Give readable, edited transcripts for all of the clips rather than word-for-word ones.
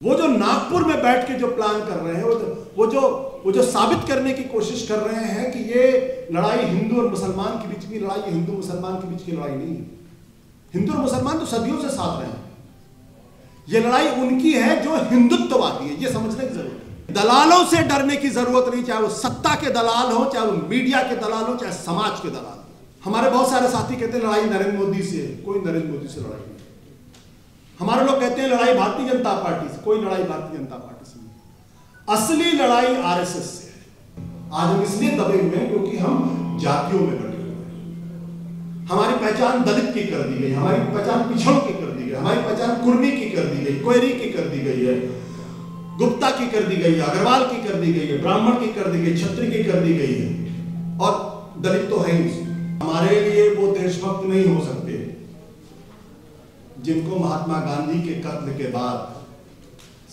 वो जो नागपुर में बैठ के जो प्लान कर रहे हैं, वो जो साबित करने की कोशिश कर रहे हैं कि ये लड़ाई हिंदू और मुसलमान के बीच की लड़ाई, हिंदू मुसलमान के बीच की लड़ाई नहीं है। हिंदू और मुसलमान तो सदियों से साथ रहे हैं। ये लड़ाई उनकी है जो हिंदुत्ववादी है, ये समझने की जरूरत है। दलालों से डरने की जरूरत नहीं, चाहे वो सत्ता के दलाल हो, चाहे वो मीडिया के दलाल हो, चाहे समाज के दलाल हो। हमारे बहुत सारे साथी कहते हैं लड़ाई नरेंद्र मोदी से है, कोई नरेंद्र मोदी से लड़ाई नहीं। हमारे लोग कहते हैं लड़ाई भारतीय जनता पार्टी से, कोई लड़ाई भारतीय जनता पार्टी से नहीं। असली लड़ाई आरएसएस से है। आज हम इसलिए दबे हुए हैं क्योंकि हम जातियों में बटे हुए हैं। हमारी पहचान दलित की कर दी गई, हमारी पहचान पिछड़ों की कर दी गई, हमारी पहचान कुर्मी की कर दी गई, कोयरी की कर दी गई है, गुप्ता की कर दी गई है, अग्रवाल की कर दी गई है, ब्राह्मण की कर दी गई, क्षत्रिय की कर दी गई है, और दलित तो है ही। हमारे लिए वो देशभक्त नहीं हो सकते जिनको महात्मा गांधी के कत्ल के बाद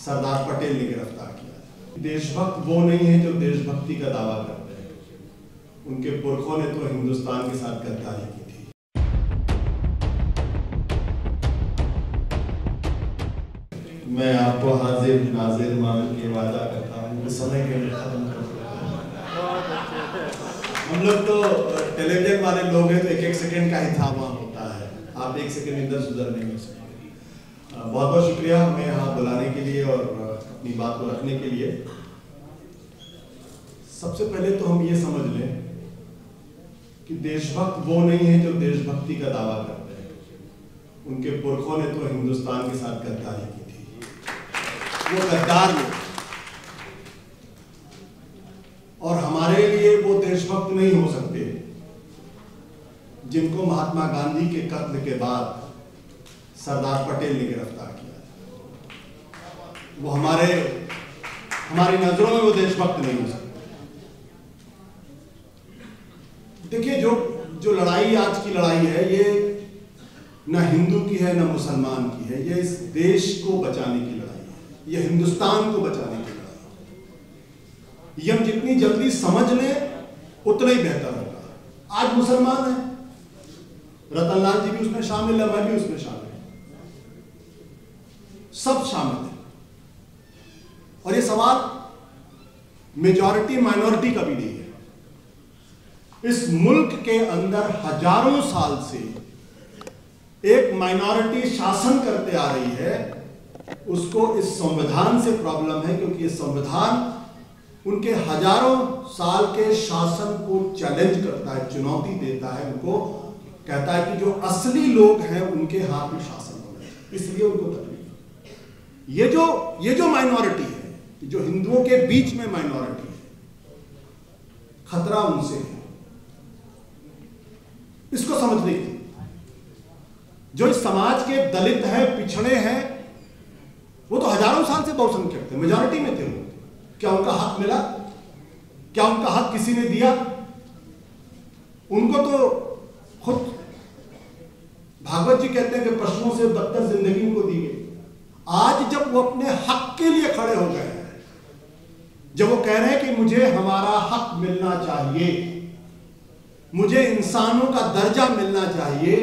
सरदार पटेल ने गिरफ्तार किया। देशभक्त वो नहीं है जो देशभक्ति का दावा करते हैं। उनके पुरखों ने तो हिंदुस्तान के साथ गद्दारी की थी। मैं आपको हाजिर नाजिर मान के वादा करता हूँ, समय के खत्म कर हम लोग तो टेलीविजन वाले लोग हैं, तो एक एक सेकंड का ही था वहाँ होता है। आप एक सेकंड इधर सुधर नहीं हो सकते। बहुत बहुत शुक्रिया हमें यहाँ बुलाने के लिए और अपनी बात को रखने के लिए। सबसे पहले तो हम ये समझ लें कि देशभक्त वो नहीं है जो देशभक्ति का दावा करते हैं। उनके पुरखों ने तो हिंदुस्तान के साथ गद्दारी की थी, वो गद्दार लोग। और हमारे लिए वो देशभक्त नहीं हो सकते जिनको महात्मा गांधी के कत्ल के बाद सरदार पटेल ने गिरफ्तार किया। वो हमारी नजरों में वो देशभक्त नहीं हो सकते। देखिए, जो लड़ाई आज की लड़ाई है, ये न हिंदू की है न मुसलमान की है। ये इस देश को बचाने की लड़ाई है, ये हिंदुस्तान को बचाने की लड़ाई है। ये हम जितनी जल्दी समझ लें उतना ही बेहतर होगा। आज मुसलमान है, रतनलाल जी भी उसमें शामिल है, मैं भी उसमें शामिल हूं, सब शामिल है। और ये सवाल मेजॉरिटी माइनॉरिटी का भी नहीं है। इस मुल्क के अंदर हजारों साल से एक माइनॉरिटी शासन करते आ रही है। उसको इस संविधान से प्रॉब्लम है क्योंकि ये संविधान उनके हजारों साल के शासन को चैलेंज करता है, चुनौती देता है। उनको कहता है कि जो असली लोग हैं उनके हाथ में शासन होना है, इसलिए उनको तकलीफ। ये जो माइनॉरिटी है, जो हिंदुओं के बीच में माइनॉरिटी है, खतरा उनसे है। इसको समझने की जो इस समाज के दलित हैं, पिछड़े हैं, वो तो हजारों साल से बहुसंख्यक थे, मेजॉरिटी में थे। क्या उनका हक मिला? क्या उनका हक किसी ने दिया? उनको तो खुद भागवत जी कहते हैं कि पशुओं से बदतर जिंदगी उनको दी गई। आज जब वो अपने हक के लिए खड़े हो गए हैं, जब वो कह रहे हैं कि मुझे हमारा हक मिलना चाहिए, मुझे इंसानों का दर्जा मिलना चाहिए,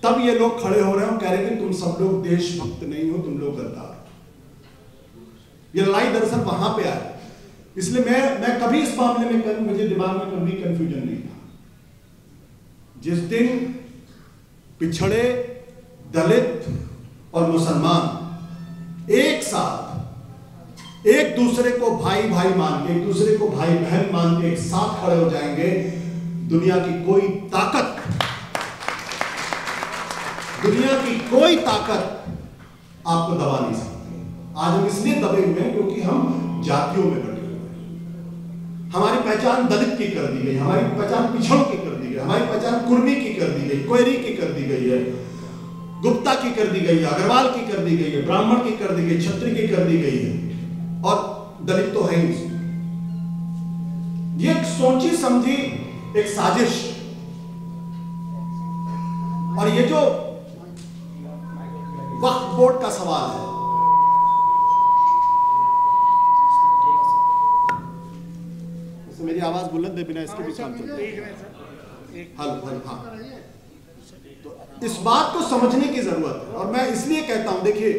तब ये लोग खड़े हो रहे हैं और कह रहे हैं कि तुम सब लोग देशभक्त नहीं हो, तुम लोग गद्दार। ये लड़ाई दरअसल वहां पे आई। इसलिए मैं कभी इस मामले में मुझे दिमाग में कभी कंफ्यूजन नहीं था। जिस दिन पिछड़े, दलित और मुसलमान एक साथ एक दूसरे को भाई भाई मान के, एक दूसरे को भाई बहन मान के एक साथ खड़े हो जाएंगे, दुनिया की कोई ताकत आपको दबा नहीं सकती। आज हम इसलिए दबे हुए हैं क्योंकि हम जातियों में बटे हुए हैं। हमारी पहचान दलित की कर दी गई, हमारी पहचान पिछड़ों की कर दी गई, हमारी पहचान कुर्मी की कर दी गई, कोयरी की कर दी गई है, गुप्ता की कर दी गई है, अग्रवाल की कर दी गई है, ब्राह्मण की कर दी गई, क्षत्रिय की कर दी गई है, और दलित तो है ही। ये एक सोची समझी एक साजिश। और ये जो वक्फ बोर्ड का सवाल है, मेरी आवाज बुलंद है, बिना इसके भी काम चलता है। हाँ, तो इस बात को समझने की जरूरत है। और मैं इसलिए कहता हूं, देखिए,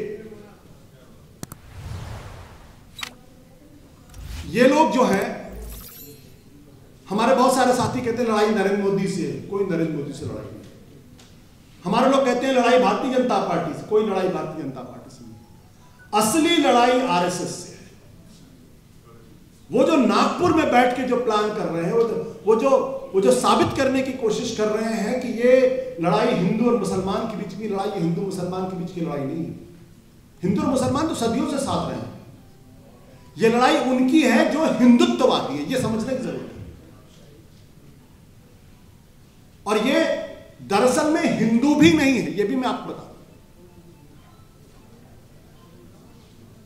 ये लोग जो है, हमारे बहुत सारे साथी कहते हैं लड़ाई नरेंद्र मोदी से है। कोई नरेंद्र मोदी से लड़ाई नहीं। हमारे लोग कहते हैं लड़ाई भारतीय जनता पार्टी से। कोई लड़ाई भारतीय जनता पार्टी से नहीं। असली लड़ाई आरएसएस से है। वो जो नागपुर में बैठ के जो प्लान कर रहे हैं, वो जो साबित करने की कोशिश कर रहे हैं कि ये लड़ाई हिंदू और मुसलमान के बीच की लड़ाई, हिंदू मुसलमान के बीच की लड़ाई नहीं है। हिंदू और मुसलमान तो सदियों से साथ रहे हैं। ये लड़ाई उनकी है जो हिंदुत्ववादी है। ये समझने की जरूरत है। और ये दरअसल में हिंदू भी नहीं है, ये भी मैं आपको बता दूं।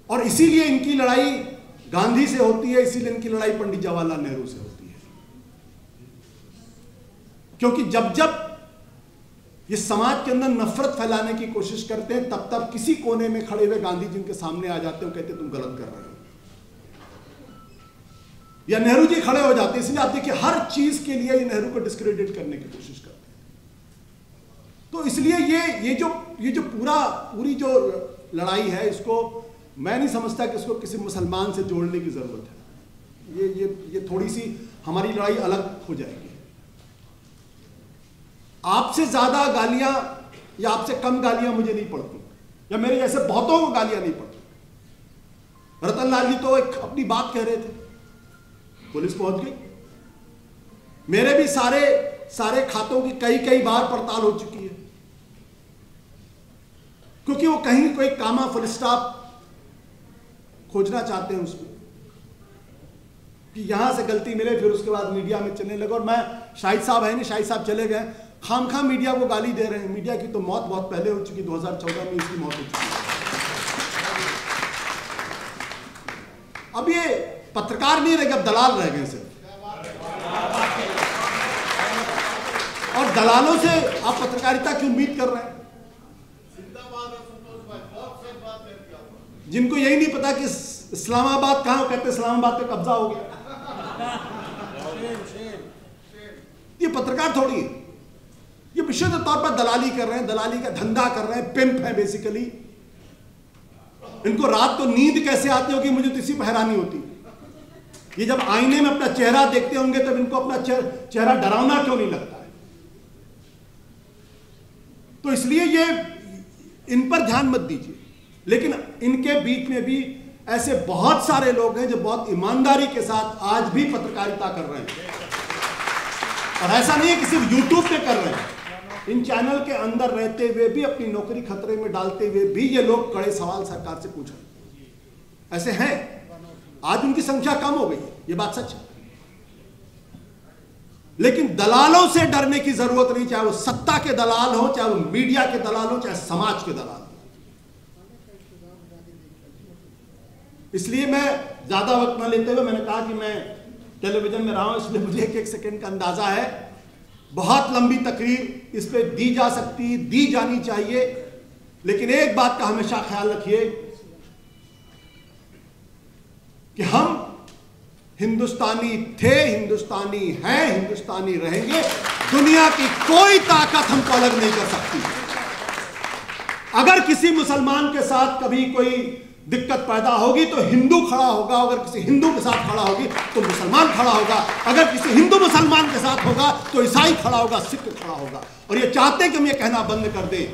और इसीलिए इनकी लड़ाई गांधी से होती है, इसीलिए इनकी लड़ाई पंडित जवाहरलाल नेहरू से होती है। क्योंकि जब जब ये समाज के अंदर नफरत फैलाने की कोशिश करते हैं, तब तब किसी कोने में खड़े हुए गांधी जी के सामने आ जाते हैं, कहते हैं तुम गलत कर रहे हो, या नेहरू जी खड़े हो जाते हैं। इसलिए आप देखिए हर चीज के लिए ये नेहरू को डिस्क्रेडिट करने की कोशिश करते हैं। तो इसलिए ये जो पूरी जो लड़ाई है, इसको मैं नहीं समझता कि इसको किसी मुसलमान से जोड़ने की जरूरत है। ये थोड़ी सी हमारी लड़ाई अलग हो जाएगी। आपसे ज्यादा गालियां या आपसे कम गालियां मुझे नहीं पड़ती, या मेरे जैसे बहुतों को गालियां नहीं पड़ती। रतन लाल जी तो एक अपनी बात कह रहे थे, पुलिस पहुंच गई। मेरे भी सारे खातों की कई बार पड़ताल हो चुकी है, क्योंकि वो कहीं कोई कामा फुल स्टॉप खोजना चाहते हैं उसमें, कि यहां से गलती मिले, फिर उसके बाद मीडिया में चलने लगे। और मैं, शाहिद साहब है नहीं, शाहिद साहब चले गए, खामखा मीडिया को गाली दे रहे हैं। मीडिया की तो मौत बहुत पहले हो चुकी, 2014 में इसकी मौत हो चुकी है। अब ये पत्रकार नहीं रह गए, अब दलाल रह गए सिर्फ। और दलालों से आप पत्रकारिता की उम्मीद कर रहे हैं, जिनको यही नहीं पता कि इस्लामाबाद कहां, कहते इस्लामाबाद पे कब्जा हो गया। ये पत्रकार थोड़ी है, ये विशुद्ध तौर पर दलाली कर रहे हैं, दलाली का धंधा कर रहे हैं, पिंप है बेसिकली। इनको रात को नींद कैसे आती होगी, मुझे तो इसी पर हैरानी होती। ये जब आईने में अपना चेहरा देखते होंगे तब इनको अपना चेहरा डरावना क्यों नहीं लगता है। तो इसलिए ये इन पर ध्यान मत दीजिए। लेकिन इनके बीच में भी ऐसे बहुत सारे लोग हैं जो बहुत ईमानदारी के साथ आज भी पत्रकारिता कर रहे हैं। और ऐसा नहीं है कि सिर्फ यूट्यूब पे कर रहे हैं, इन चैनल के अंदर रहते हुए भी, अपनी नौकरी खतरे में डालते हुए भी ये लोग कड़े सवाल सरकार से पूछ रहे हैं। ऐसे हैं। आज उनकी संख्या कम हो गई है, ये बात सच है। लेकिन दलालों से डरने की जरूरत नहीं, चाहे वो सत्ता के दलाल हो, चाहे वो मीडिया के दलाल हो, चाहे समाज के दलाल हो। इसलिए मैं ज्यादा वक्त न लेते हुए, मैंने कहा कि मैं टेलीविजन में रहा हूं, इसलिए मुझे एक सेकंड का अंदाजा है। बहुत लंबी तकरीर इस पे दी जा सकती, दी जानी चाहिए, लेकिन एक बात का हमेशा ख्याल रखिए कि हम हिंदुस्तानी थे, हिंदुस्तानी हैं, हिंदुस्तानी रहेंगे। दुनिया की कोई ताकत हमको अलग नहीं कर सकती। अगर किसी मुसलमान के साथ कभी कोई दिक्कत पैदा होगी तो हिंदू खड़ा होगा, अगर किसी हिंदू के साथ खड़ा होगी तो मुसलमान खड़ा होगा, अगर किसी हिंदू मुसलमान के साथ होगा तो ईसाई खड़ा होगा, सिख खड़ा होगा। और ये चाहते हैं कि हम ये कहना बंद कर दें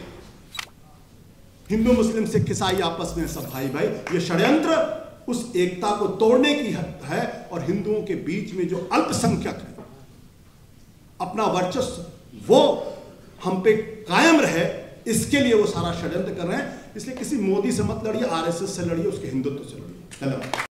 हिंदू मुस्लिम सिख ईसाई आपस में सब भाई भाई। ये षड्यंत्र उस एकता को तोड़ने की है, और हिंदुओं के बीच में जो अल्पसंख्यक है अपना वर्चस्व वो हम पे कायम रहे, इसके लिए वो सारा षड्यंत्र कर रहे हैं। इसलिए किसी मोदी से मत लड़िए, आरएसएस से लड़िए, उसके हिंदुत्व से लड़िए। धन्यवाद।